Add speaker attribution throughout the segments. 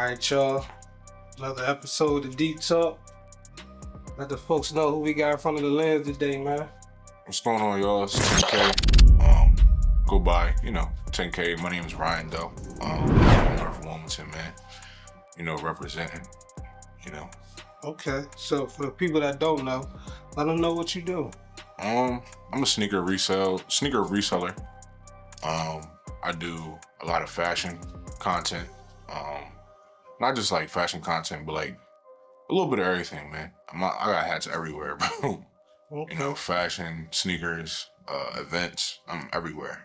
Speaker 1: Alright, y'all. Another episode of Deep Talk. Let the folks know who we got in front of the lens today, man.
Speaker 2: What's going on, y'all? It's 10K. Go by, 10K. My name is Ryan, though. Owner of Wilmington, man. Representing,
Speaker 1: Okay, so for the people that don't know, let them know what you do.
Speaker 2: I'm a sneaker reseller. I do a lot of fashion content. Not just like fashion content, but like a little bit of everything, man. I got hats everywhere, bro.
Speaker 1: Okay.
Speaker 2: Fashion, sneakers, events. I'm everywhere,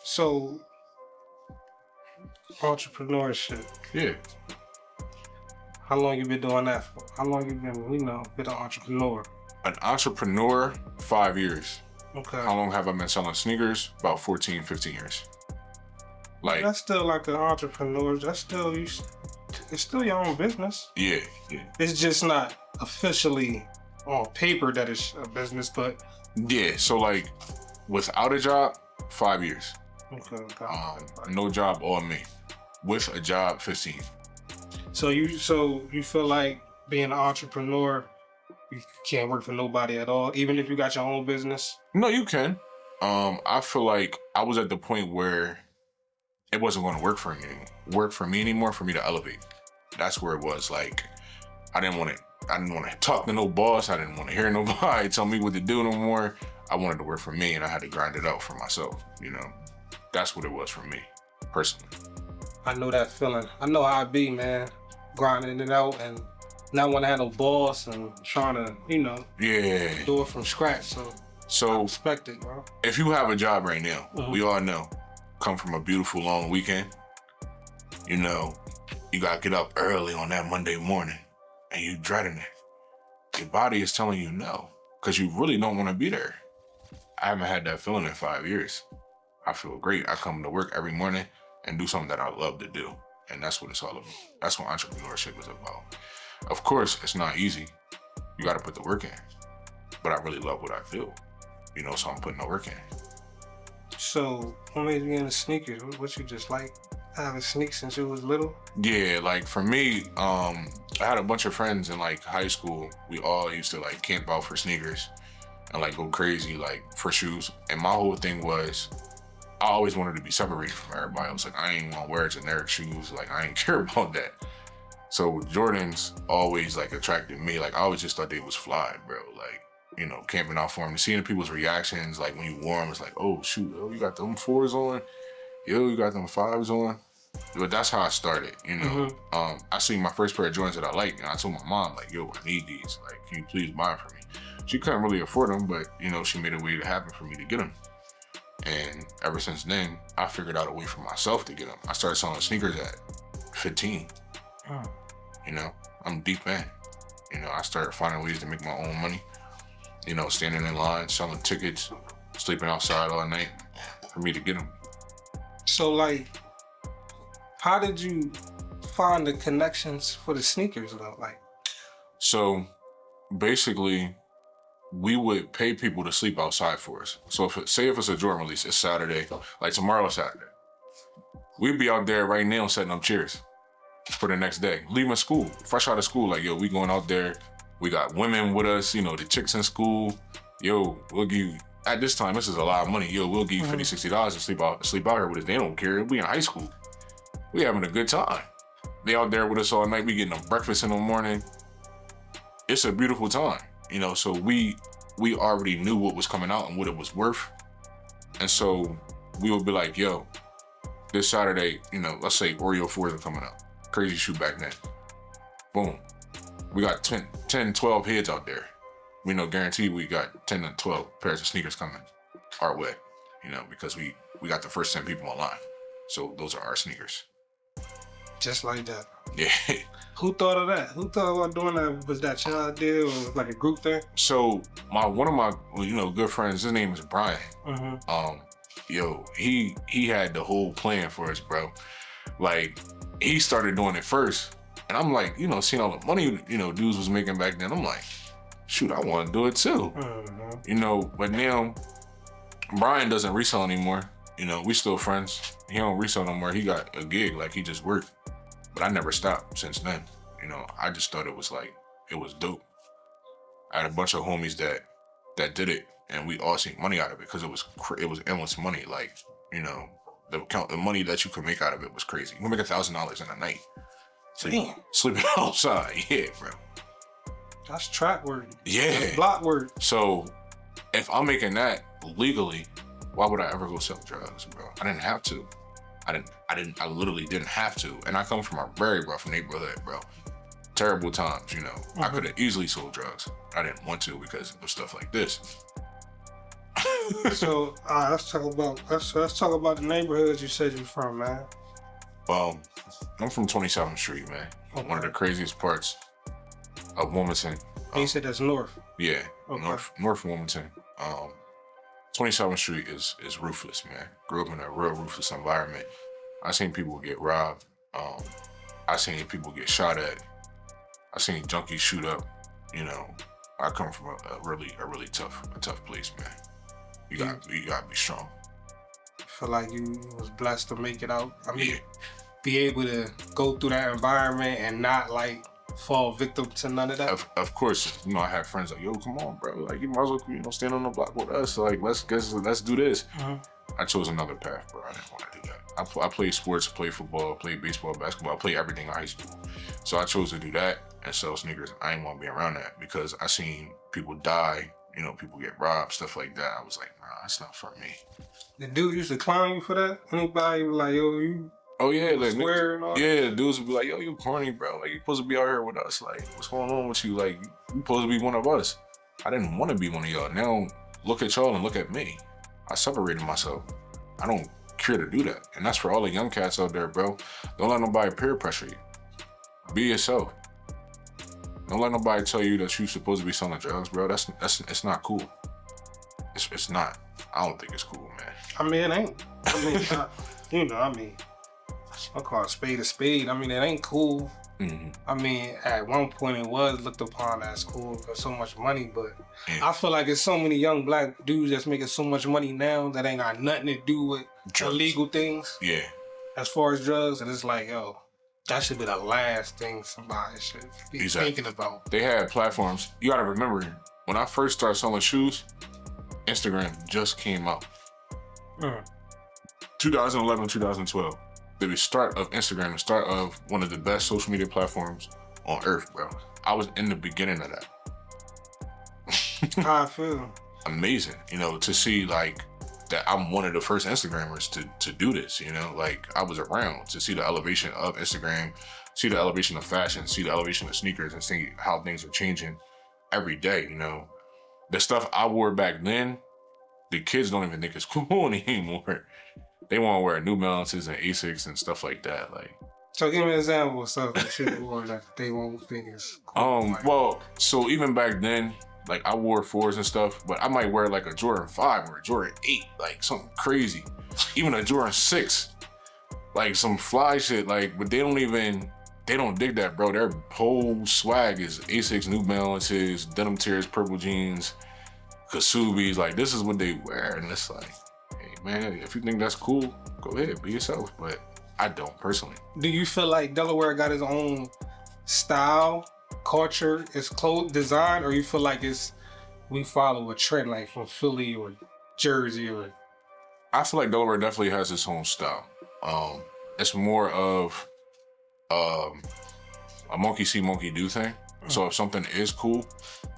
Speaker 1: So, entrepreneurship.
Speaker 2: Yeah.
Speaker 1: How long you been doing that for? How long you been an entrepreneur?
Speaker 2: An entrepreneur, 5 years.
Speaker 1: Okay.
Speaker 2: How long have I been selling sneakers? About 14, 15 years. Like,
Speaker 1: That's still like an entrepreneur. It's still your own business.
Speaker 2: yeah.
Speaker 1: It's just not officially on paper that it's a business, but
Speaker 2: Yeah, so like, without a job, 5 years.
Speaker 1: okay.
Speaker 2: No job on me. With a job, 15.
Speaker 1: So you feel like being an entrepreneur, you can't work for nobody at all, even if you got your own business?
Speaker 2: No, you can. I feel like I was at the point where it wasn't going to work for me anymore for me to elevate. That's where it was. Like, I didn't want to talk to no boss. I didn't want to hear nobody tell me what to do no more. I wanted to work for me, and I had to grind it out for myself. That's what it was for me, personally.
Speaker 1: I know that feeling. I know how it be, man. Grinding it out and not want to have no boss and trying to,
Speaker 2: Yeah.
Speaker 1: do it from scratch. I
Speaker 2: So
Speaker 1: respect it, bro.
Speaker 2: if you have a job right now,
Speaker 1: Mhm.
Speaker 2: we all know, come from a beautiful long weekend, you gotta get up early on that Monday morning and you dreading it. Your body is telling you no, because you really don't want to be there. I haven't had that feeling in 5 years. I feel great. I come to work every morning and do something that I love to do. And that's what it's all about. That's what entrepreneurship is about. Of course, it's not easy. You gotta put the work in. But I really love what I do. So I'm putting the work in.
Speaker 1: So what made you into sneakers? What you just like having sneaks since you was little?
Speaker 2: Yeah, like for me, I had a bunch of friends in like high school. We all used to like camp out for sneakers and like go crazy like for shoes. And my whole thing was I always wanted to be separated from everybody. I was like, I ain't gonna wear generic shoes. Like, I ain't care about that. So Jordans always like attracted me. Like, I always just thought they was fly, bro. Like, camping out for them, seeing people's reactions, like when you wore them, it's like, oh shoot, you got them 4s on, you got them 5s on. But that's how I started,
Speaker 1: Mm-hmm.
Speaker 2: I seen my first pair of Jordans that I liked, and I told my mom, like, yo, I need these. Like, can you please buy them for me? She couldn't really afford them, but she made a way to happen for me to get them. And ever since then, I figured out a way for myself to get them. I started selling sneakers at 15. I'm a deep man. I started finding ways to make my own money. Standing in line, selling tickets, sleeping outside all night for me to get them.
Speaker 1: So like, how did you find the connections for the sneakers though? Like,
Speaker 2: So basically, we would pay people to sleep outside for us. So if it's a Jordan release, it's Saturday, like tomorrow's Saturday. We'd be out there right now setting up chairs for the next day. Leaving school, fresh out of school, like, yo, we going out there. We got women with us, the chicks in school. Yo, we'll give you, at this time, this is a lot of money. Yo, we'll give you $50, $60 to sleep out here with us. They don't care. We in high school. We having a good time. They out there with us all night. We getting them breakfast in the morning. It's a beautiful time. So we already knew what was coming out and what it was worth. And so we would be like, yo, this Saturday, let's say Oreo 4s are coming up. Crazy shoe back then. Boom. We got 10, 12 heads out there. Guaranteed we got 10 to 12 pairs of sneakers coming our way, because we got the first 10 people online. So those are our sneakers.
Speaker 1: just like that.
Speaker 2: Yeah.
Speaker 1: Who thought of that? Who thought about doing that? Was that child idea or like a group thing?
Speaker 2: So one of my good friends, his name is Brian.
Speaker 1: Mm-hmm.
Speaker 2: He had the whole plan for us, bro. Like, he started doing it first, and I'm like, seeing all the money dudes was making back then, I'm like, shoot, I want to do it too.
Speaker 1: Mm-hmm.
Speaker 2: But now Brian doesn't resell anymore. We still friends. He don't resell no more. He got a gig, like he just worked. But I never stopped since then. I just thought it was dope. I had a bunch of homies that did it, and we all seen money out of it because it was endless money. Like, the money that you could make out of it was crazy. You can make $1,000 in a night. Sleeping outside, yeah, bro.
Speaker 1: That's trap word.
Speaker 2: Yeah.
Speaker 1: That's block word.
Speaker 2: So if I'm making that legally, why would I ever go sell drugs, bro? I didn't have to. I literally didn't have to. And I come from a very rough neighborhood, bro. Terrible times, I could have easily sold drugs. I didn't want to because of stuff like this.
Speaker 1: So let's talk about the neighborhoods you said you're from, man.
Speaker 2: I'm from 27th Street, man.
Speaker 1: Okay.
Speaker 2: One of the craziest parts of Wilmington.
Speaker 1: You said that's north.
Speaker 2: Yeah,
Speaker 1: Okay.
Speaker 2: North Wilmington. 27th Street is ruthless, man. Grew up in a real ruthless environment. I seen people get robbed. I seen people get shot at. I seen junkies shoot up. I come from a really tough place, man. You gotta be strong.
Speaker 1: I feel like you was blessed to make it out. I mean, be able to go through that environment and not like fall victim to none of that.
Speaker 2: Of course, I have friends like, yo, come on, bro. Like, you might as well, stand on the block with us. Like, let's do this. I chose another path, bro. I didn't want to do that. I played sports, played football, played baseball, basketball. I played everything in high school. So I chose to do that and sell sneakers. I didn't want to be around that because I seen people die, people get robbed, stuff like that. I was like, nah, that's not for me.
Speaker 1: The dude used to clown you for that? Anybody was like, yo, you
Speaker 2: Oh yeah, like
Speaker 1: swear and all
Speaker 2: yeah, dudes would be like, yo, you corny, bro. Like, you supposed to be out here with us. Like, what's going on with you? Like, you supposed to be one of us. I didn't want to be one of y'all. Now look at y'all and look at me. I separated myself. I don't care to do that. And that's for all the young cats out there, bro. Don't let nobody peer pressure you. Be yourself. Don't let nobody tell you that you're supposed to be selling drugs, bro. That's it's not cool. It's not. I don't think it's cool, man.
Speaker 1: I mean, it ain't. I mean, I call a spade. I mean, it ain't cool.
Speaker 2: Mm-hmm.
Speaker 1: I mean, at one point it was looked upon as cool for so much money, but I feel like there's so many young black dudes that's making so much money now that ain't got nothing to do with
Speaker 2: Drugs.
Speaker 1: illegal things.
Speaker 2: Yeah.
Speaker 1: As far as drugs, and it's like, yo, that should be the last thing somebody should be thinking about.
Speaker 2: They had platforms. You gotta remember, when I first started selling shoes, Instagram just came out. 2011, 2012. The start of Instagram, the start of one of the best social media platforms on earth, bro. I was in the beginning of that.
Speaker 1: How I feel.
Speaker 2: Amazing, to see like that I'm one of the first Instagrammers to do this, like I was around to see the elevation of Instagram, see the elevation of fashion, see the elevation of sneakers, and see how things are changing every day, The stuff I wore back then, the kids don't even think it's cool anymore. They want to wear New Balances and Asics and stuff like that. Like,
Speaker 1: so give me an example of stuff that shit wore that they won't think is cool.
Speaker 2: Well, so even back then, like I wore 4s and stuff, but I might wear like a Jordan 5 or a Jordan 8, like something crazy. Even a Jordan 6, like some fly shit. Like, but they don't dig that, bro. Their whole swag is Asics, New Balances, denim tears, purple jeans, Kasubis. Like, this is what they wear, and it's like, hey man, if you think that's cool, go ahead, be yourself. But I don't personally.
Speaker 1: Do you feel like Delaware got his own style, culture, its clothes design, or you feel like we follow a trend like from Philly or Jersey or?
Speaker 2: I feel like Delaware definitely has its own style. It's more of a monkey see, monkey do thing. So if something is cool,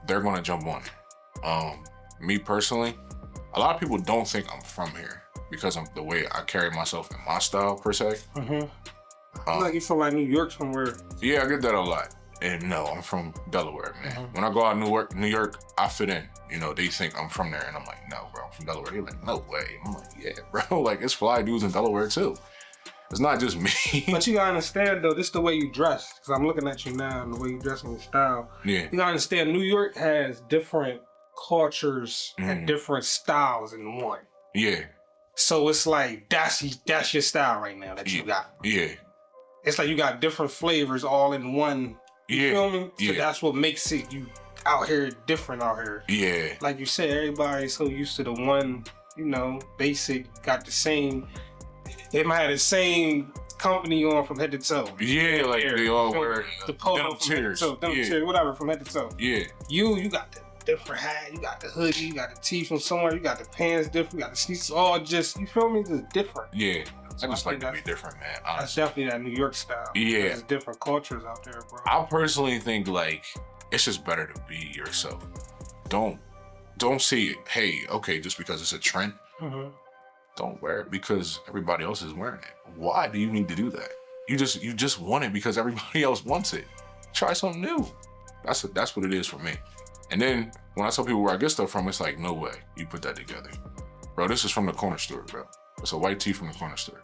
Speaker 2: they're gonna jump on it. Me personally, a lot of people don't think I'm from here because of the way I carry myself in my style per se.
Speaker 1: Like you feel like New York somewhere.
Speaker 2: Yeah, I get that a lot. And no, I'm from Delaware, man. When I go out New York, I fit in. They think I'm from there, and I'm like, no, bro, I'm from Delaware. They're like, no way. I'm like, yeah, bro. Like, it's fly dudes in Delaware too. It's not just me.
Speaker 1: But you gotta understand though, this is the way you dress. Cause I'm looking at you now and the way you dress and your style.
Speaker 2: Yeah.
Speaker 1: You gotta understand, New York has different cultures and different styles in one.
Speaker 2: Yeah.
Speaker 1: So it's like that's your style right now that you got.
Speaker 2: Yeah.
Speaker 1: It's like you got different flavors all in one. You feel me? So that's what makes it you out here different out here.
Speaker 2: Yeah.
Speaker 1: Like you said, everybody's so used to the one, basic, got the same. They might have the same company on from head to toe.
Speaker 2: Yeah, like they all wear
Speaker 1: the polo
Speaker 2: denim
Speaker 1: from head to
Speaker 2: tears.
Speaker 1: toe, denim
Speaker 2: Yeah.
Speaker 1: tear, whatever from head to toe.
Speaker 2: Yeah.
Speaker 1: You got the different hat, you got the hoodie, you got the tee from somewhere, you got the pants different, you got the sneakers, all just, you feel me? Just different.
Speaker 2: Yeah.
Speaker 1: So
Speaker 2: I just
Speaker 1: I
Speaker 2: like
Speaker 1: think
Speaker 2: to be different, man.
Speaker 1: That's
Speaker 2: Honestly.
Speaker 1: definitely that New York style.
Speaker 2: Yeah.
Speaker 1: There's different cultures out there, bro.
Speaker 2: I personally think like it's just better to be yourself. Don't see it, hey, okay, just because it's a trend, don't wear it because everybody else is wearing it. Why do you need to do that? You just want it because everybody else wants it. Try something new. That's what it is for me. And then when I tell people where I get stuff from, it's like, no way you put that together. Bro, this is from the corner store, bro. It's a white tee from the corner store.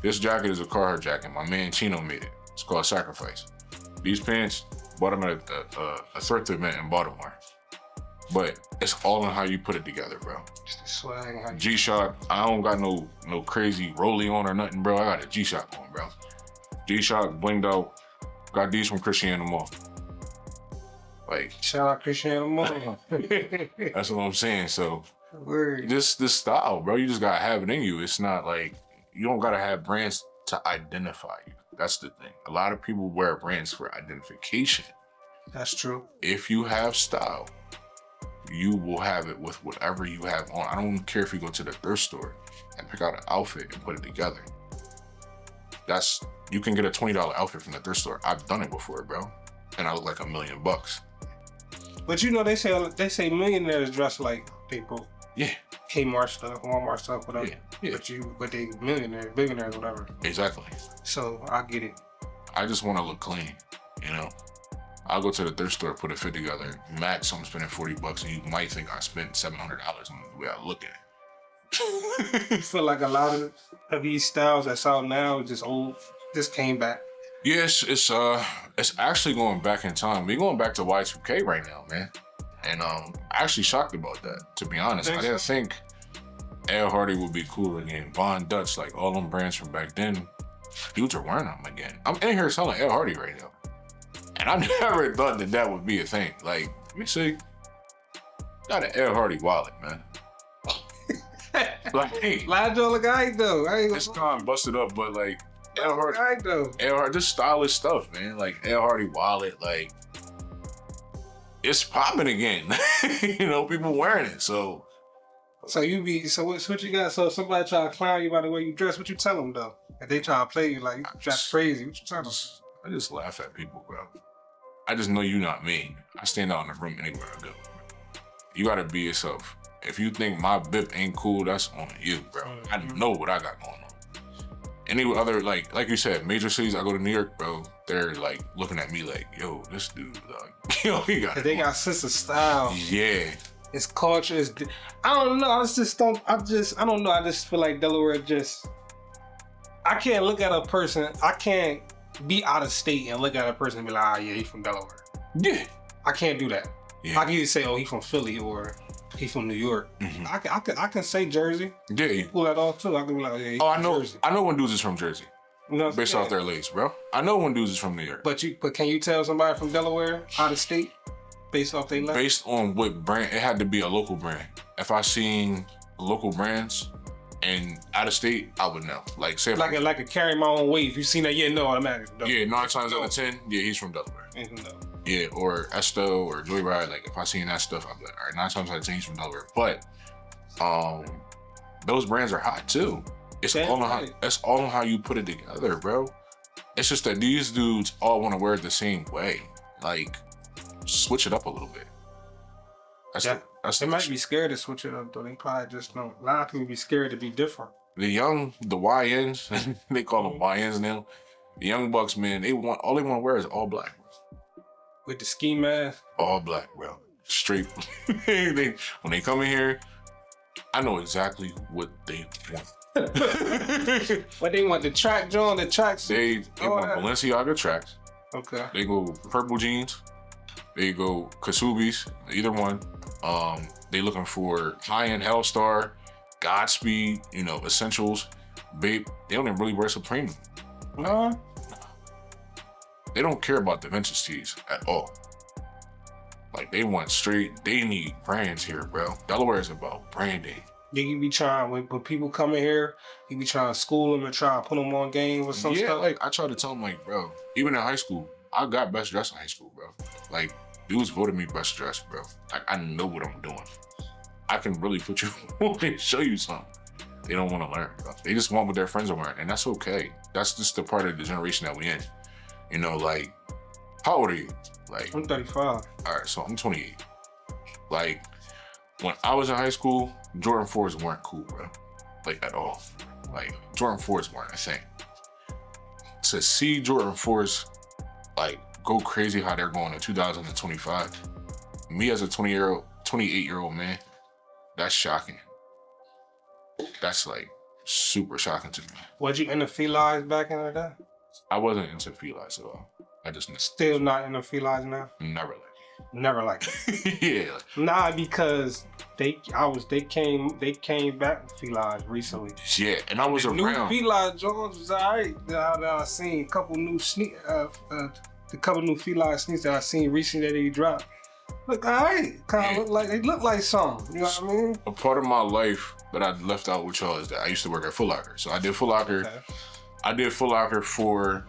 Speaker 2: This jacket is a Carhartt jacket. My man Chino made it. It's called Sacrifice. These pants, bought them at a thrift event in Baltimore. But it's all in how you put it together, bro.
Speaker 1: Just the swag. How you
Speaker 2: G-Shock, I don't got no crazy rollie on or nothing, bro. I got a G-Shock on, bro. G-Shock, blinged out. Got these from Christiana Mall. Like,
Speaker 1: shout out Christiana Mall.
Speaker 2: that's what I'm saying. So,
Speaker 1: Word.
Speaker 2: this style, bro, you just gotta have it in you. It's not like, you don't gotta have brands to identify you. That's the thing. A lot of people wear brands for identification.
Speaker 1: That's true.
Speaker 2: If you have style, you will have it with whatever you have on. I don't care if you go to the thrift store and pick out an outfit and put it together. You can get a $20 outfit from the thrift store. I've done it before, bro. And I look like $1 million.
Speaker 1: But you know, they say millionaires dress like they broke.
Speaker 2: Yeah.
Speaker 1: Kmart stuff, Walmart stuff, whatever.
Speaker 2: Yeah.
Speaker 1: But they millionaires, billionaires, whatever.
Speaker 2: Exactly.
Speaker 1: So I get it.
Speaker 2: I just want to look clean, you know? I'll go to the thrift store, put a fit together. Max, I'm spending $40 and you might think I spent $700 on the way I look at it.
Speaker 1: I feel like a lot of these styles that's out now is just old, just came back.
Speaker 2: Yes, it's actually going back in time. We're going back to Y2K right now, man. And I'm actually shocked about that, to be honest. I didn't think Ed Hardy would be cool again. Von Dutch, like all them brands from back then, dudes are wearing them again. I'm in here selling Ed Hardy right now. And I never thought that would be a thing. Like, let me see. Got an Ed Hardy wallet, man. Like, hey,
Speaker 1: Joe guy though. I ain't
Speaker 2: this time busted up, but like, Ed Hardy.
Speaker 1: guy though.
Speaker 2: Ed Hardy, this stylish stuff, man. Like Ed Hardy wallet, like it's popping again. You know, people wearing it. So
Speaker 1: what you got? So if somebody try to clown you by the way you dress, what you tell them though? If they try to play you like you dress crazy, what you tell them?
Speaker 2: I just laugh at people, bro. I just know you not me. I stand out in the room anywhere I go. You gotta be yourself. If you think my bip ain't cool, that's on you, bro. I know what I got going on. Any other, like you said, major cities, I go to New York, bro, they're like looking at me like, yo, this dude, like, yo, he got it.
Speaker 1: They got sense of style.
Speaker 2: Yeah.
Speaker 1: It's culture. I don't know. I don't know. I just feel like Delaware I can't look at a person. I can't be out of state and look at a person and be like, yeah, he's from Delaware.
Speaker 2: Yeah.
Speaker 1: I can't do that.
Speaker 2: Yeah.
Speaker 1: I can either say, oh, he's from Philly or he's from New York. I can say Jersey.
Speaker 2: Yeah.
Speaker 1: You pull that off too. I can be like, yeah, he's
Speaker 2: I
Speaker 1: from
Speaker 2: know.
Speaker 1: Jersey.
Speaker 2: I know when dudes is from Jersey,
Speaker 1: You know what I'm
Speaker 2: based
Speaker 1: saying?
Speaker 2: off their lace, bro. I know when dudes is from New York.
Speaker 1: But can you tell somebody from Delaware out of state based off their lace?
Speaker 2: Based on what brand, it had to be a local brand. If I seen local brands and out of state, I would know. Like say if
Speaker 1: Like a carry my own weight. If you seen that, no, automatically.
Speaker 2: yeah, 9 times out of 10, yeah, he's from Delaware. Yeah, or Esto or Joyride. Like if I seen that stuff, I'm like, all right, 9 times out of 10 he's from Delaware. But those brands are hot too. It's all on how you put it together, bro. It's just that these dudes all want to wear it the same way. Like, switch it up a little bit.
Speaker 1: They might be scared to switch it up though. They probably just don't. A lot of people be scared to be different.
Speaker 2: The YNs, they call them YNs now. The young bucks, man, all they want to wear is all black.
Speaker 1: With the ski mask.
Speaker 2: All black, bro. Straight. When they come in here, I know exactly what they want.
Speaker 1: What they want, the track John, the tracks.
Speaker 2: They want Balenciaga tracks.
Speaker 1: Okay.
Speaker 2: They go purple jeans. They go Kasubis, either one. They looking for high-end Hellstar, Godspeed, Essentials. Babe, they don't even really wear Supreme.
Speaker 1: No.
Speaker 2: They don't care about the vintage tees at all. Like, they want straight, they need brands here, bro. Delaware is about branding.
Speaker 1: You be trying when people come in here, you be trying to school them and try to put them on games or some stuff.
Speaker 2: Like I try to tell them, like, bro, even in high school, I got best dressed in high school, bro. Like, dudes voted me best dressed, bro. Like, I know what I'm doing. I can really put you on and show you something. They don't want to learn, bro. They just want what their friends are wearing, and that's okay. That's just the part of the generation that we in. You know, like, how old are you? Like,
Speaker 1: I'm 35.
Speaker 2: All right, so I'm 28. Like, when I was in high school, Jordan 4s weren't cool, bro. Like, at all. Like, Jordan 4s weren't a thing. To see Jordan 4s, like, go crazy how they're going in 2025, me as a 28-year-old man, that's shocking. That's, like, super shocking to me.
Speaker 1: Was you into felines back in the day?
Speaker 2: I wasn't into felines at all. I just
Speaker 1: still not into felines now?
Speaker 2: Never
Speaker 1: like it.
Speaker 2: Yeah.
Speaker 1: Nah, because they came back with felines recently.
Speaker 2: Yeah, and I was around.
Speaker 1: New feline Jones was alright. I seen a couple new feline sneakers that I seen recently that they dropped. Look alright. Kind of look like something. You know what I mean?
Speaker 2: A part of my life that I left out with y'all is that I used to work at Foot Locker. So I did Foot Locker. Okay. I did Foot Locker for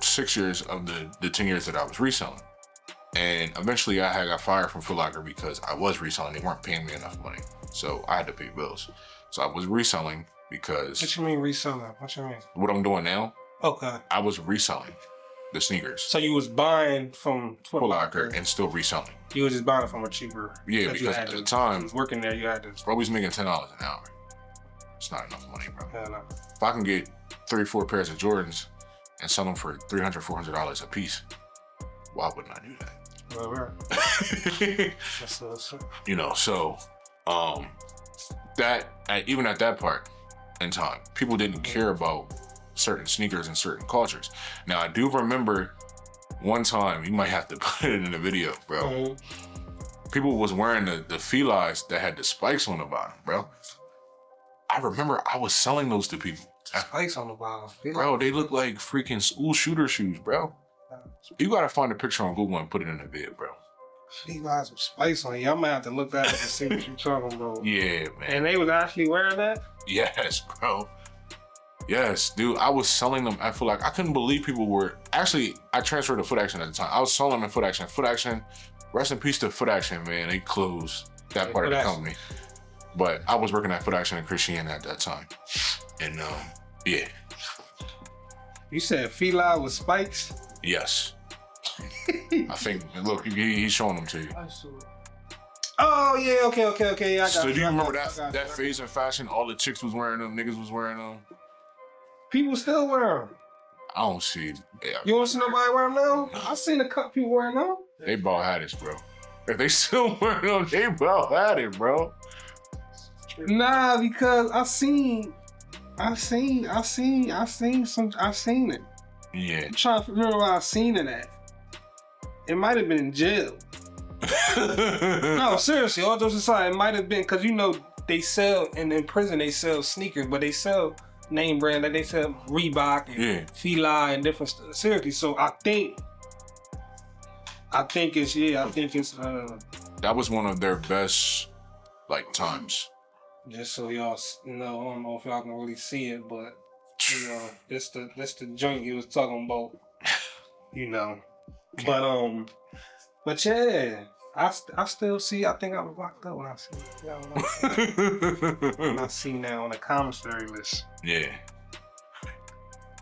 Speaker 2: 6 years of the 10 years that I was reselling. And eventually I got fired from Foot Locker because I was reselling. They weren't paying me enough money. So I had to pay bills. So I was reselling because...
Speaker 1: What you mean reselling? What you mean?
Speaker 2: What I'm doing now?
Speaker 1: Okay.
Speaker 2: I was reselling the sneakers.
Speaker 1: So you was buying from
Speaker 2: Foot Locker and still reselling.
Speaker 1: You was just buying it from a cheaper...
Speaker 2: Yeah, because at the time...
Speaker 1: You was working there, you had to...
Speaker 2: Bro, was making $10 an hour. It's not enough money, bro.
Speaker 1: Yeah, no.
Speaker 2: If I can get 34 pairs of Jordans and sell them for $300, $400 a piece, why wouldn't I do that?
Speaker 1: Well, right.
Speaker 2: You know, so even at that part in time, people didn't care about certain sneakers and certain cultures. Now, I do remember one time, you might have to put it in the video, bro. Mm-hmm. People was wearing the felines that had the spikes on the bottom, bro. I remember I was selling those to people.
Speaker 1: Spikes on the bottom.
Speaker 2: Bro, they look like freaking school shooter shoes, bro. You gotta find a picture on Google and put it in the vid, bro.
Speaker 1: Felines with spikes on you. I might have to look that up and see what you're talking about.
Speaker 2: Yeah, man.
Speaker 1: And they was actually wearing that?
Speaker 2: Yes, bro. Yes, dude. I was selling them. I feel like I couldn't believe people were... Actually, I transferred to Foot Action at the time. I was selling them in Foot Action. Foot Action, rest in peace to Foot Action, man. They closed that part of the company. But I was working at Foot Action in Christian at that time. And, yeah.
Speaker 1: You said feline with spikes?
Speaker 2: Yes. I think, look, he's showing them to you.
Speaker 1: Oh, yeah, okay. Yeah,
Speaker 2: so do you remember that phase in fashion? All the chicks was wearing them, niggas was wearing them.
Speaker 1: People still wear them.
Speaker 2: I don't see it. Yeah.
Speaker 1: You don't see nobody wearing them now? I seen a couple people wearing them.
Speaker 2: They bald headed, bro. If they still wearing them, they bald headed, bro.
Speaker 1: Nah, because I seen it.
Speaker 2: Yeah.
Speaker 1: I'm trying to remember where I seen it at. It might have been in jail. No, seriously, all those aside, it might have been because they sell in prison. They sell sneakers, but they sell name brand, like they sell Reebok and Fila and different stuff. Seriously, so I think it's
Speaker 2: that was one of their best like
Speaker 1: times. Just so y'all know, I don't know if y'all can really see it, but this the joint he was talking about. But yeah, I still see. I think I was locked up when I see it. When I see now on the commissary list.
Speaker 2: Yeah.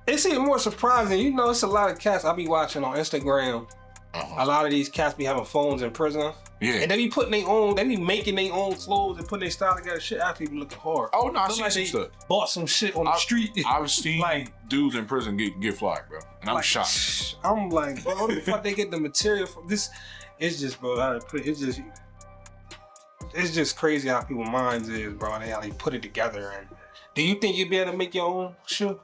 Speaker 1: It's even more surprising. It's a lot of cats I be watching on Instagram. A lot of these cats be having phones in prison.
Speaker 2: Yeah.
Speaker 1: And they be putting they be making their own clothes and putting their style together. Shit actually be looking hard.
Speaker 2: Oh no, I seen some stuff.
Speaker 1: Bought some shit on the street.
Speaker 2: I've seen dudes in prison get fly, bro. And I'm shocked.
Speaker 1: I'm like, bro, what the fuck they get the material from this? It's just, bro, it's just crazy how people's minds is, bro, and how they put it together. And do you think you'd be able to make your own shoe?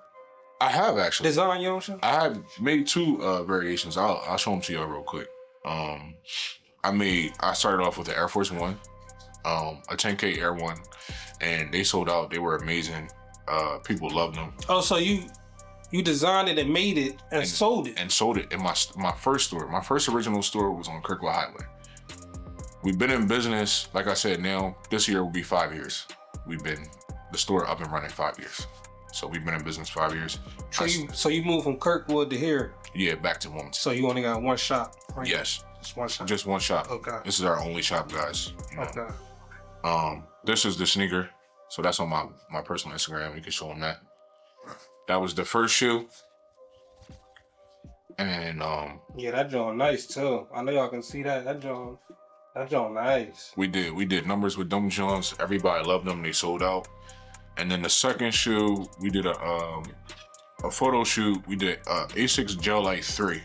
Speaker 2: I have actually.
Speaker 1: Design your own shoe?
Speaker 2: I have made two variations. I'll show them to y'all real quick. I started off with the Air Force One, a 10K Air One, and they sold out. They were amazing. People loved them.
Speaker 1: Oh, so you designed it and made it and sold it? And
Speaker 2: sold it in my first store. My first original store was on Kirkwood Highway. We've been in business, like I said, now this year will be 5 years. the store up and running 5 years. So we've been in business 5 years.
Speaker 1: So you moved from Kirkwood to here.
Speaker 2: Yeah, back to Wilmington.
Speaker 1: So you only got one shop. Right?
Speaker 2: Yes.
Speaker 1: Just one shop.
Speaker 2: Just one shop.
Speaker 1: Okay.
Speaker 2: This is our only shop, guys. You know?
Speaker 1: Okay.
Speaker 2: This is the sneaker. So that's on my personal Instagram. You can show them that. That was the first shoe. And
Speaker 1: yeah, that joint nice too. I know y'all can see that. That joint nice.
Speaker 2: We did numbers with them joints. Everybody loved them. They sold out. And then the second shoe, we did a photo shoot. We did Asics Gel Light 3.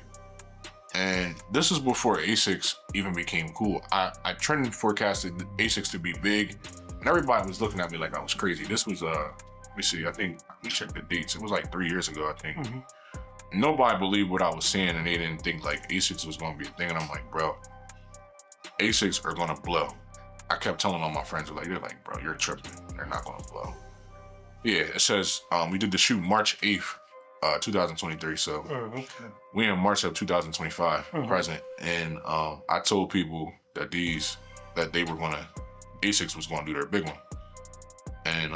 Speaker 2: And this is before Asics even became cool. I trend forecasted Asics to be big, and everybody was looking at me like I was crazy. This was let me see, I think we checked the dates. It was like 3 years ago, I think. Mm-hmm. Nobody believed what I was saying, and they didn't think like Asics was gonna be a thing. And I'm like, bro, Asics are gonna blow. I kept telling all my friends, they're like, bro, you're tripping. They're not gonna blow. Yeah, it says we did the shoot March 8th, 2023. So
Speaker 1: okay.
Speaker 2: we in March of 2025, present. And I told people that Asics was gonna do their big one. And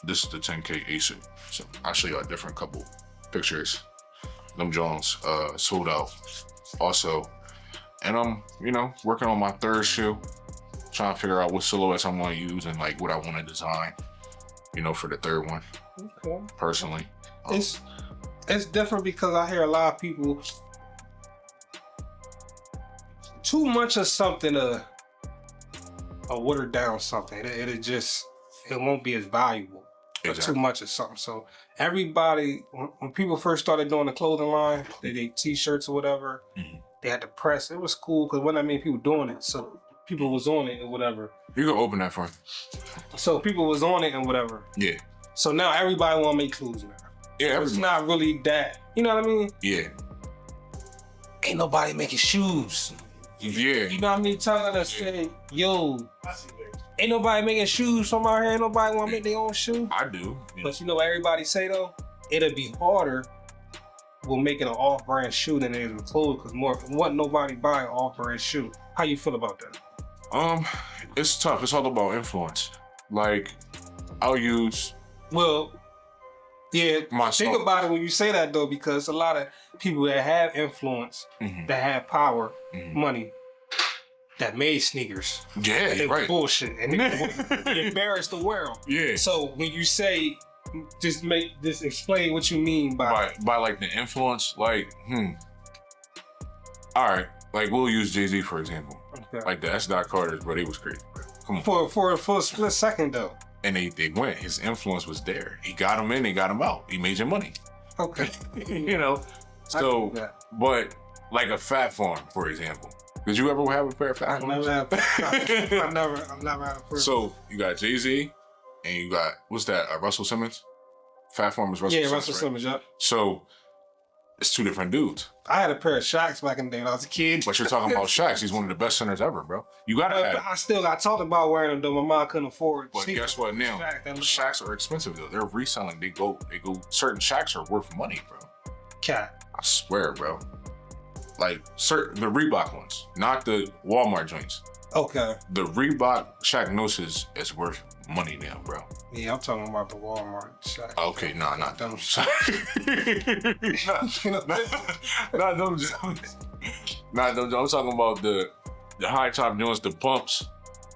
Speaker 2: this is the 10K Asic. So I'll show you a different couple pictures. Them Jones sold out also. And I'm, working on my third shoe, trying to figure out what silhouettes I want to use and like what I want to design, for the third one.
Speaker 1: Okay.
Speaker 2: Personally.
Speaker 1: It's different because I hear a lot of people too much of something to water down something. It won't be as valuable.
Speaker 2: Exactly.
Speaker 1: Too much of something. So everybody, when people first started doing the clothing line, they did t-shirts or whatever, they had to press. It was cool because when I mean people doing it, so people was on it or whatever.
Speaker 2: You can open that for me.
Speaker 1: So people was on it and whatever.
Speaker 2: Yeah.
Speaker 1: So now everybody want to make clothes now.
Speaker 2: Yeah,
Speaker 1: it's not really that. You know what I mean?
Speaker 2: Yeah.
Speaker 1: Ain't nobody making shoes.
Speaker 2: Yeah.
Speaker 1: You know what I mean? Telling us, say, yo, ain't nobody making shoes from out here. Ain't nobody want to make their own shoe.
Speaker 2: I do.
Speaker 1: Yeah. But you know what everybody say though? It'll be harder with making an off-brand shoe than it is with clothes because wasn't nobody buy an off-brand shoe. How you feel about that?
Speaker 2: It's tough. It's all about influence. Like, I'll use.
Speaker 1: Well, yeah.
Speaker 2: Myself.
Speaker 1: Think about it when you say that though, because a lot of people that have influence, that have power, money, that made sneakers.
Speaker 2: Yeah,
Speaker 1: they
Speaker 2: right.
Speaker 1: Bullshit, and they embarrass the world.
Speaker 2: Yeah.
Speaker 1: So when you say, just explain what you mean by
Speaker 2: like the influence. Like, all right. Like we'll use Jay-Z for example. Okay. Like the S. Carters, bro, they was crazy. Bro. Come on.
Speaker 1: For a split second though.
Speaker 2: And they went. His influence was there. He got them in, they got him out. He made your money.
Speaker 1: Okay.
Speaker 2: So, but like a Fat Farm, for example. Did you ever have a pair of Fat Farms?
Speaker 1: I've never had a pair.
Speaker 2: So you got Jay-Z and you got, what's that, Russell Simmons? Fat Farm is Russell Simmons.
Speaker 1: Yeah, Russell Simmons, yeah.
Speaker 2: So it's two different dudes.
Speaker 1: I had a pair of Shaqs back in the day when I was a kid.
Speaker 2: But you're talking about Shaqs. He's one of the best centers ever, bro. You gotta have.
Speaker 1: I still got talked about wearing them though. My mom couldn't afford it.
Speaker 2: But guess what now? Shaqs are expensive though. They're reselling. They go. Certain Shaqs are worth money, bro.
Speaker 1: Cat.
Speaker 2: I swear, bro. Like the Reebok ones, not the Walmart joints.
Speaker 1: Okay.
Speaker 2: The Reebok Shaq Gnosis is worth money now, bro.
Speaker 1: Yeah, I'm talking about the Walmart Shaq.
Speaker 2: Okay, nah, not them. Not them joints. Not them. I'm talking about the high top joints, the pumps.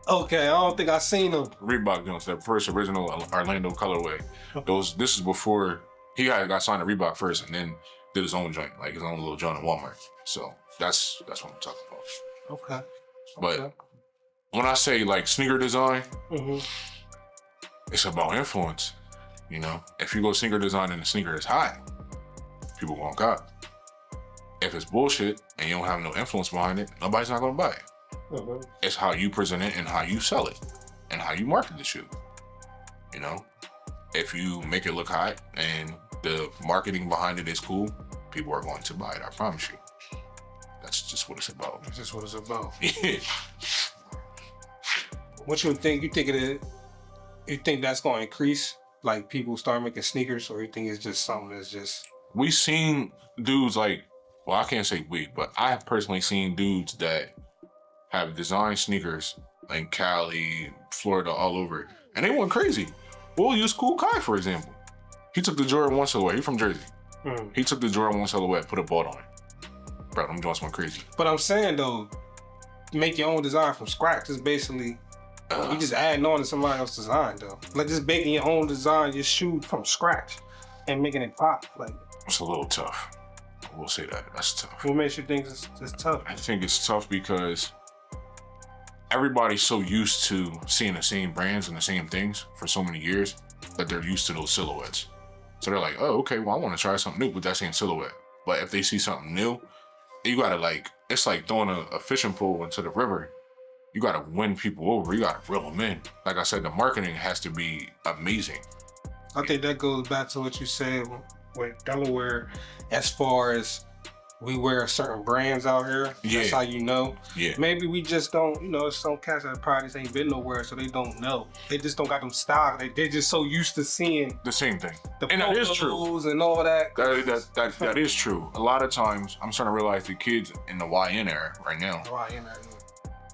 Speaker 1: Okay, I don't think I seen them.
Speaker 2: Reebok joints, that first original Orlando colorway. This is before he got signed to Reebok first, and then did his own joint, like his own little joint at Walmart. So that's what I'm talking about.
Speaker 1: Okay.
Speaker 2: But when I say like sneaker design, it's about influence. If you go sneaker design and the sneaker is high, people won't cop. If it's bullshit and you don't have no influence behind it, nobody's not gonna buy it. It's how you present it and how you sell it and how you market the shoe. If you make it look hot and the marketing behind it is cool, people are going to buy it, I promise you. That's just what it's about.
Speaker 1: That's just what it's about.
Speaker 2: Yeah.
Speaker 1: What you think? You think that's going to increase? Like people start making sneakers, or you think it's just something that's just?
Speaker 2: We seen dudes like, well, I can't say we, but I have personally seen dudes that have designed sneakers in Cali, Florida, all over, And they went crazy. We'll use Kool Kai, for example. He took the Jordan 1 silhouette. He's from Jersey. He took the Jordan 1 silhouette, put a bolt on it. Bro, them joints went crazy.
Speaker 1: But I'm saying, though, make your own design from scratch is basically, you just adding on to somebody else's design, though. Like, just making your own design, your shoe from scratch and making it pop. Like,
Speaker 2: it's a little tough. I will say that. That's tough.
Speaker 1: What makes you think it's tough?
Speaker 2: I think it's tough because everybody's so used to seeing the same brands and the same things for so many years that they're used to those silhouettes. So they're like, oh, okay, well, I want to try something new with that same silhouette. But if they see something new, you gotta it's like throwing a fishing pole into the river. You gotta win people over. You gotta reel them in. Like I said, the marketing has to be amazing.
Speaker 1: I think that goes back to what you said with Delaware, as far as we wear certain brands out here.
Speaker 2: Yeah.
Speaker 1: That's how you know.
Speaker 2: Yeah.
Speaker 1: Maybe we just don't, some cats that probably just ain't been nowhere, so they don't know. They just don't got them style. They're just so used to seeing
Speaker 2: the same thing.
Speaker 1: the
Speaker 2: And that is true.
Speaker 1: photos and all that.
Speaker 2: That is true. A lot of times, I'm starting to realize the kids in the YN era right now,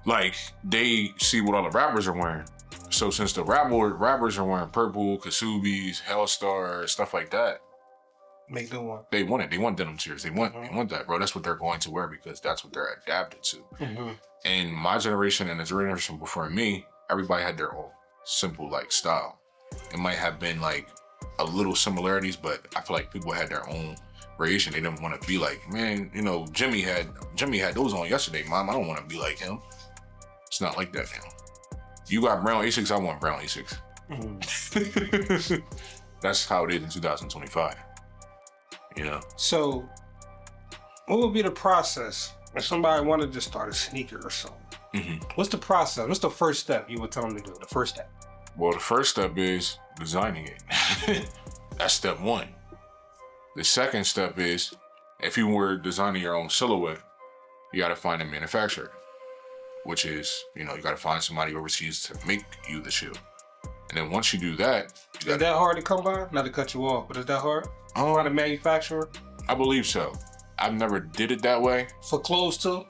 Speaker 2: like, they see what all the rappers are wearing. So since the rappers are wearing purple, Kasubis, Hellstar, stuff like that,
Speaker 1: Make them one.
Speaker 2: they want it. They want denim tears. They want that, bro. That's what they're going to wear because that's what they're adapted to. And my generation and the generation before me, everybody had their own simple like style. It might have been like a little similarities, but I feel like people had their own variation. They didn't want to be like, man, Jimmy had those on yesterday, Mom. I don't want to be like him. It's not like that now. You got brown Asics, I want brown Asics. That's how it is in 2025.
Speaker 1: So, what would be the process if somebody wanted to start a sneaker or something? What's the process? What's the first step you would tell them to do? The first step.
Speaker 2: Well, the first step is designing it. That's step one. The second step is, if you were designing your own silhouette, you got to find a manufacturer, which is, you got to find somebody overseas to make you the shoe. And then once you do that,
Speaker 1: is that hard to come by? Not to cut you off, but is that hard? Find a manufacturer?
Speaker 2: I believe so. I've never did it that way.
Speaker 1: For clothes too?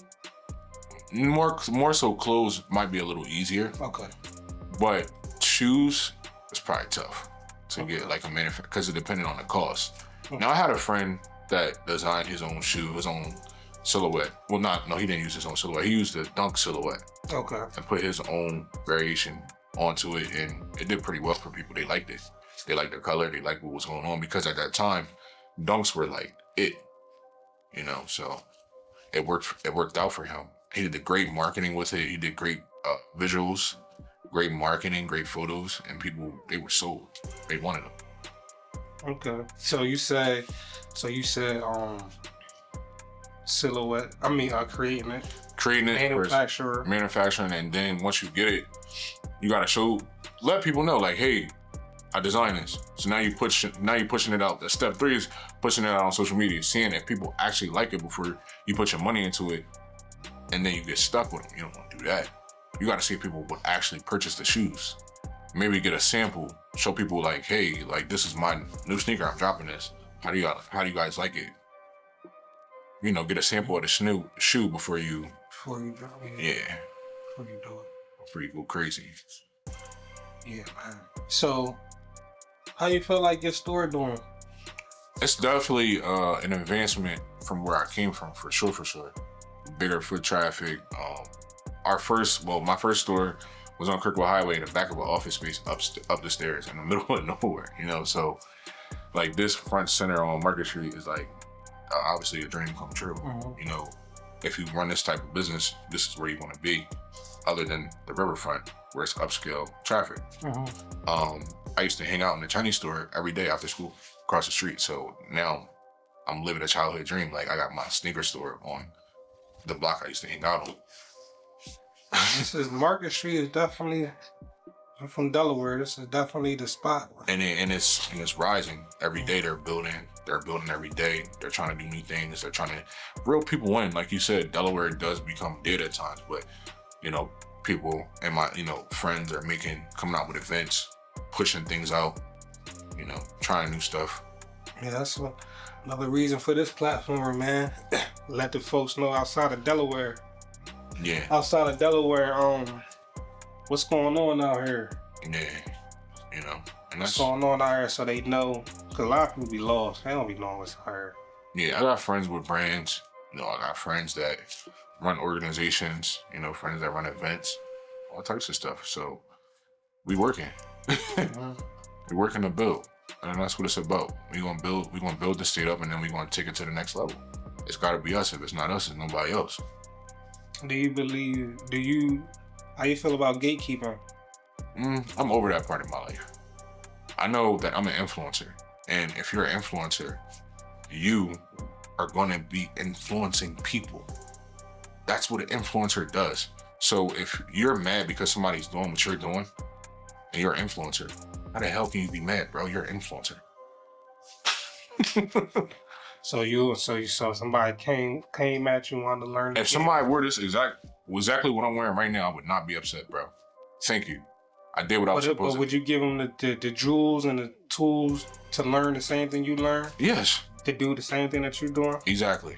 Speaker 2: More so clothes might be a little easier.
Speaker 1: Okay.
Speaker 2: But shoes, it's probably tough to get like a manufacturer because it depended on the cost. Now I had a friend that designed his own shoe, his own silhouette. Well, he didn't use his own silhouette. He used the Dunk silhouette.
Speaker 1: Okay.
Speaker 2: And put his own variation onto it, and it did pretty well for people. They liked it. They liked the color. They liked what was going on because at that time, Dunks were like it, So it worked out for him. He did the great marketing with it. He did great visuals, great marketing, great photos, and people, they were sold. They wanted them.
Speaker 1: Okay. So you said silhouette. Creating it.
Speaker 2: Manufacturing, and then once you get it, you gotta let people know, like, hey, I designed this. So now you're pushing it out. The step 3 is pushing it out on social media, seeing if people actually like it before you put your money into it, and then you get stuck with them. You don't want to do that. You gotta see if people would actually purchase the shoes. Maybe get a sample, show people like, hey, like, this is my new sneaker, I'm dropping this. How do you guys like it? Get a sample of the shoe before you drop it. Yeah.
Speaker 1: Before you do it.
Speaker 2: Before you go crazy.
Speaker 1: Yeah, man. So, how you feel like your store doing?
Speaker 2: It's definitely an advancement from where I came from, for sure. Bigger foot traffic. My first store was on Kirkwood Highway in the back of an office space up the stairs in the middle of nowhere, So, like, this front center on Market Street is like obviously a dream come true. If you run this type of business, this is where you want to be, other than the riverfront where it's upscale traffic. I used to hang out in the Chinese store every day after school across the street. So now I'm living a childhood dream. Like, I got my sneaker store on the block I used to hang out on.
Speaker 1: This is Market Street is definitely, I'm from Delaware. This is definitely the spot.
Speaker 2: And it's rising every day. They're building every day. They're trying to do new things. They're trying to, real people win. Like you said, Delaware does become dead at times, but people and my, friends are coming out with events, pushing things out, trying new stuff.
Speaker 1: Yeah, that's another reason for this platform, man. Let the folks know outside of Delaware.
Speaker 2: Yeah.
Speaker 1: Outside of Delaware, what's going on out here?
Speaker 2: Yeah. you know, and
Speaker 1: What's
Speaker 2: that's
Speaker 1: going on out here so they know? Because a lot of people be lost. They don't be knowing what's out here.
Speaker 2: yeah. I got friends with brands. You know, I got friends that run organizations. You know, friends that run events, all types of stuff. So we working. We working to build, and that's what it's about. We gonna build. We gonna build the state up, and then we gonna take it to the next level. It's got to be us. If it's not us, it's nobody else.
Speaker 1: How you feel about gatekeeping?
Speaker 2: I'm over that part of my life. I know that I'm an influencer, and if you're an influencer, you are going to be influencing people. That's what an influencer does. So if you're mad because somebody's doing what you're doing, and you're an influencer, how the hell can you be mad, bro? You're an influencer.
Speaker 1: So somebody came at you, wanted to learn.
Speaker 2: If somebody wore this exactly what I'm wearing right now, I would not be upset, bro. Thank you. I did what I was supposed
Speaker 1: But
Speaker 2: to.
Speaker 1: would you give them the jewels and the tools to learn the same thing you learned?
Speaker 2: Yes.
Speaker 1: To do the same thing that you're doing?
Speaker 2: Exactly.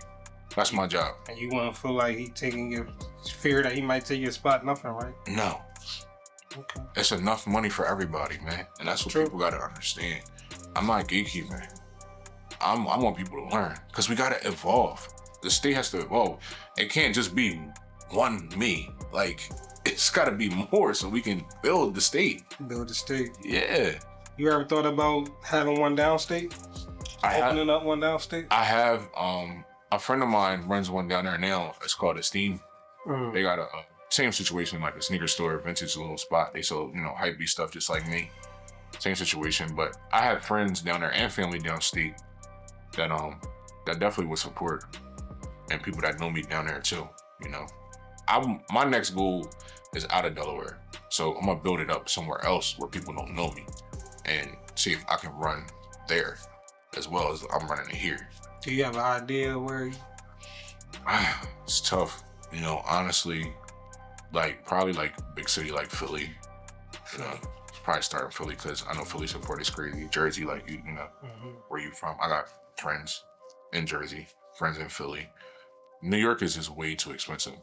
Speaker 2: That's my job.
Speaker 1: And you wouldn't feel like he taking your fear that he might take your spot, nothing, right?
Speaker 2: No.
Speaker 1: Okay.
Speaker 2: It's enough money for everybody, man. And that's what people gotta understand. I'm not gatekeeping. I want people to learn because we gotta evolve. The state has to evolve. It can't just be one me. Like, it's gotta be more so we can build the state.
Speaker 1: Build the state.
Speaker 2: Yeah.
Speaker 1: You ever thought about having one downstate? Opening up one downstate?
Speaker 2: I have. A friend of mine runs one down there now. It's called Esteem. They got a same situation, like a sneaker store, vintage little spot. They sell, hypebeast stuff just like me. Same situation, but I have friends down there and family downstate that definitely would support, and people that know me down there too. My next goal is out of Delaware, so I'm gonna build it up somewhere else where people don't know me, and see if I can run there as well as I'm running it here.
Speaker 1: Do you have an idea where?
Speaker 2: It's tough, honestly. Probably big city like Philly. Probably start in Philly because I know Philly support is crazy. Jersey, where you from? I got friends in Jersey, friends in Philly. New York is just way too expensive.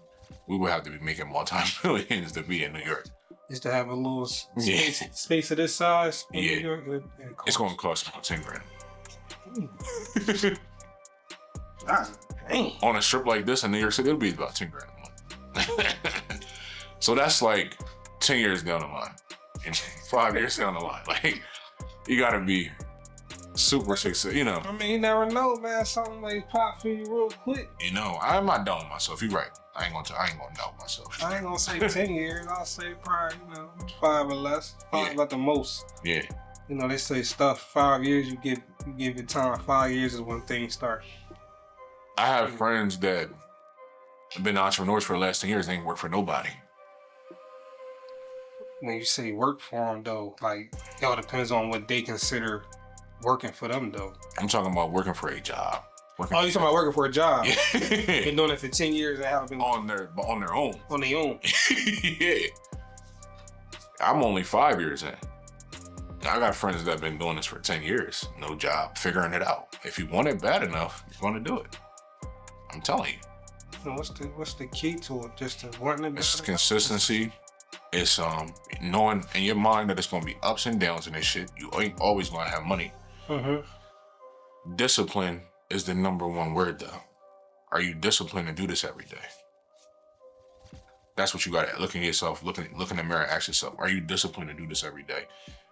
Speaker 2: We would have to be making multi-millions to be in New York.
Speaker 1: Just to have a little space of this size in New York.
Speaker 2: It's going to cost about $10,000.
Speaker 1: Dang.
Speaker 2: On a strip like this in New York City, it'll be about $10,000 a month. So that's 10 years down the line, and 5 years down the line. You gotta be super successful,
Speaker 1: I mean, you never know, man. Something may pop for you real quick.
Speaker 2: I'm not doubting myself. You're right. I ain't gonna doubt myself.
Speaker 1: I ain't gonna say 10 years. I'll say probably 5 or less. 5 at the most.
Speaker 2: Yeah.
Speaker 1: They say stuff 5 years. You give it time. 5 years is when things start.
Speaker 2: I have friends that have been entrepreneurs for the last 10 years. They ain't work for nobody.
Speaker 1: When you say work for them, though, it all depends on what they consider working for them, though.
Speaker 2: I'm talking about working for a job.
Speaker 1: You talking about working for a job?
Speaker 2: Yeah.
Speaker 1: Been doing it for 10 years and haven't been
Speaker 2: on their own.
Speaker 1: On their own.
Speaker 2: Yeah. I'm only 5 years in. I got friends that have been doing this for 10 years. No job, figuring it out. If you want it bad enough, you're going to do it. I'm telling you.
Speaker 1: What's the key to it? Just to wanting it.
Speaker 2: It's consistency. It's knowing in your mind that it's gonna be ups and downs in this shit. You ain't always gonna have money.
Speaker 1: Mm-hmm.
Speaker 2: Discipline is the number one word, though. Are you disciplined to do this every day? That's what you gotta look in yourself, look in the mirror, ask yourself, are you disciplined to do this every day?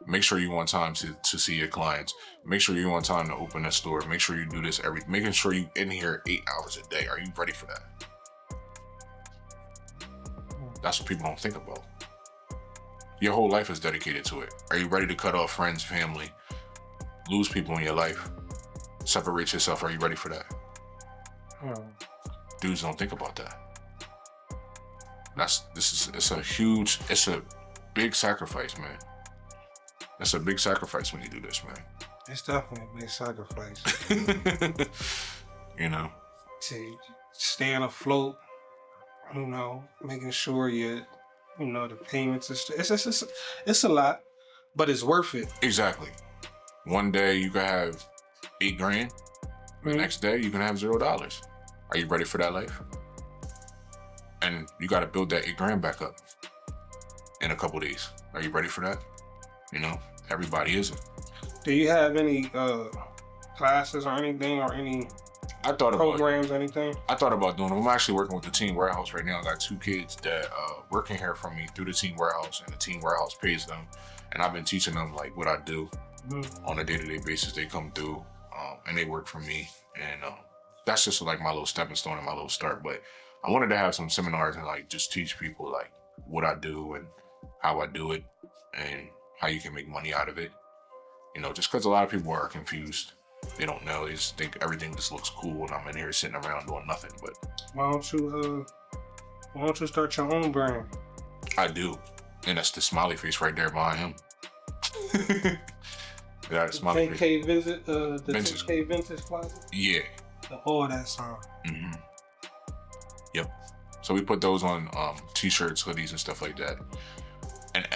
Speaker 2: Make sure you want time to see your clients. Make sure you want time to open a store. Make sure you do this making sure you in here 8 hours a day. Are you ready for that? That's what people don't think about. Your whole life is dedicated to it. Are you ready to cut off friends, family, lose people in your life, separate yourself? Are you ready for that? Dudes don't think about that. It's a big sacrifice, man. It's a big sacrifice when you do this, man.
Speaker 1: It's definitely a big sacrifice. To staying afloat, making sure the payments it's a lot, but it's worth it.
Speaker 2: Exactly. One day you can have $8,000. The next day you can have $0. Are you ready for that life? And you got to build that $8,000 back up in a couple days. Are you ready for that? everybody isn't.
Speaker 1: Do you have any classes or anything or any
Speaker 2: I thought about
Speaker 1: programs, anything?
Speaker 2: I thought about doing it. I'm actually working with the Team Warehouse right now. I got 2 kids that working here for me through the Team Warehouse, and the Team Warehouse pays them. And I've been teaching them like what I do on a day-to-day basis. They come through and they work for me, and that's just like my little stepping stone and my little start. But I wanted to have some seminars and like just teach people like what I do and how I do it and how you can make money out of it. You know, just because a lot of people are confused. They don't know. They just think everything just looks cool and I'm in here sitting around doing nothing. But
Speaker 1: why don't you start your own brand?
Speaker 2: I do. And that's the smiley face right there behind him. That smiley face.
Speaker 1: 10K visit, the
Speaker 2: Vintage.
Speaker 1: 10K vintage closet?
Speaker 2: Yeah.
Speaker 1: All that song.
Speaker 2: Mm-hmm. Yep. So we put those on t-shirts, hoodies, and stuff like that. And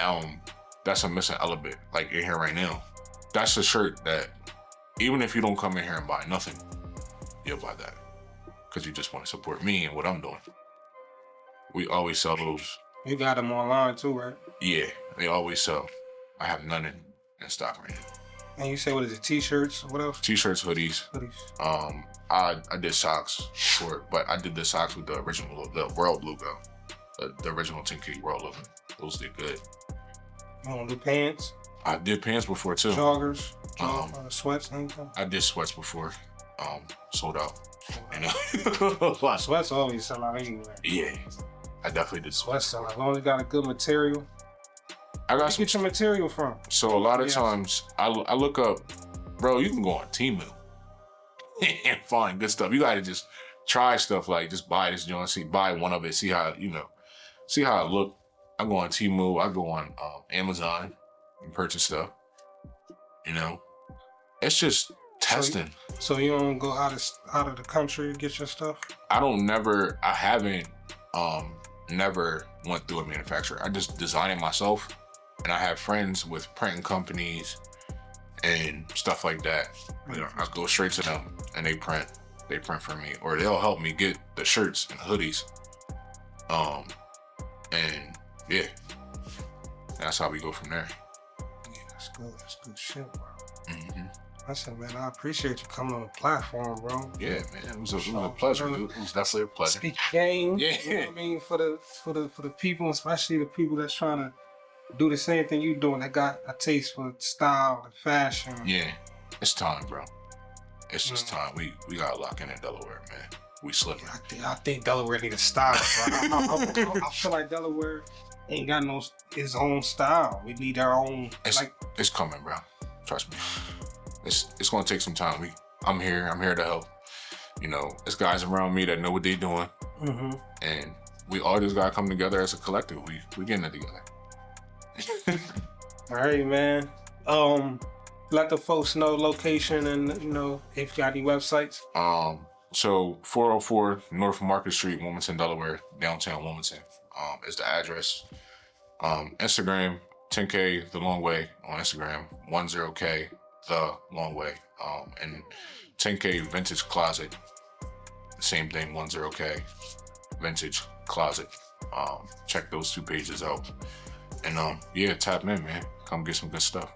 Speaker 2: that's a missing element, like in here right now. That's a shirt that even if you don't come in here and buy nothing, you'll buy that because you just want to support me and what I'm doing. We always sell those.
Speaker 1: You got them online too, right?
Speaker 2: Yeah, they always sell. I have none in stock right now.
Speaker 1: And you say, what is it, t-shirts? What else?
Speaker 2: T-shirts, hoodies.
Speaker 1: Hoodies.
Speaker 2: I did socks for it, but I did the socks with the world logo, the original 10K world logo. Those did good.
Speaker 1: You want to do pants?
Speaker 2: I did pants before too.
Speaker 1: Joggers, sweats, anything?
Speaker 2: I did sweats before. Sold out.
Speaker 1: Sweats always sell out anyway.
Speaker 2: Yeah, I definitely did
Speaker 1: Sweats sell out. As long as you got a good material.
Speaker 2: I got
Speaker 1: Where you get your material from?
Speaker 2: So a lot of times I look up, bro, you can go on Temu and find good stuff. You gotta just try stuff, like just buy this joint, buy one of it, see how it look. I go on Temu, I go on Amazon and purchase stuff. You know, it's just testing.
Speaker 1: So you don't go out of the country to get your stuff?
Speaker 2: I haven't never went through a manufacturer. I just design it myself, and I have friends with printing companies and stuff like that. You know, I go straight to them and they print for me, or they'll help me get the shirts and hoodies. And yeah, that's how we go from there.
Speaker 1: Yeah, that's good. That's good shit, bro.
Speaker 2: Mm-hmm.
Speaker 1: I said, man, I appreciate you coming on the platform, bro.
Speaker 2: Yeah, man, it was a pleasure, dude. It was definitely a pleasure.
Speaker 1: Speak game.
Speaker 2: Yeah.
Speaker 1: You know what I mean? For the people, especially the people that's trying to do the same thing you doing, that got a taste for style and fashion.
Speaker 2: Yeah, it's time, bro. It's just time. We gotta lock in Delaware, man. We slipping.
Speaker 1: I think Delaware need a style, bro. I feel like Delaware ain't got its own style. We need our own.
Speaker 2: It's coming, bro. Trust me. It's gonna take some time. I'm here to help. You know, there's guys around me that know what they doing, and we all just gotta come together as a collective. We getting it together.
Speaker 1: All right, man. Let the folks know location and, you know, if you got any websites.
Speaker 2: So 404 North Market Street, Wilmington, Delaware, downtown Wilmington, is the address. Instagram, 10K The Long Way on Instagram, 10K The Long Way, and 10K Vintage Closet, same thing, 10K Vintage Closet. Check those 2 pages out. And yeah, tap in, man. Come get some good stuff.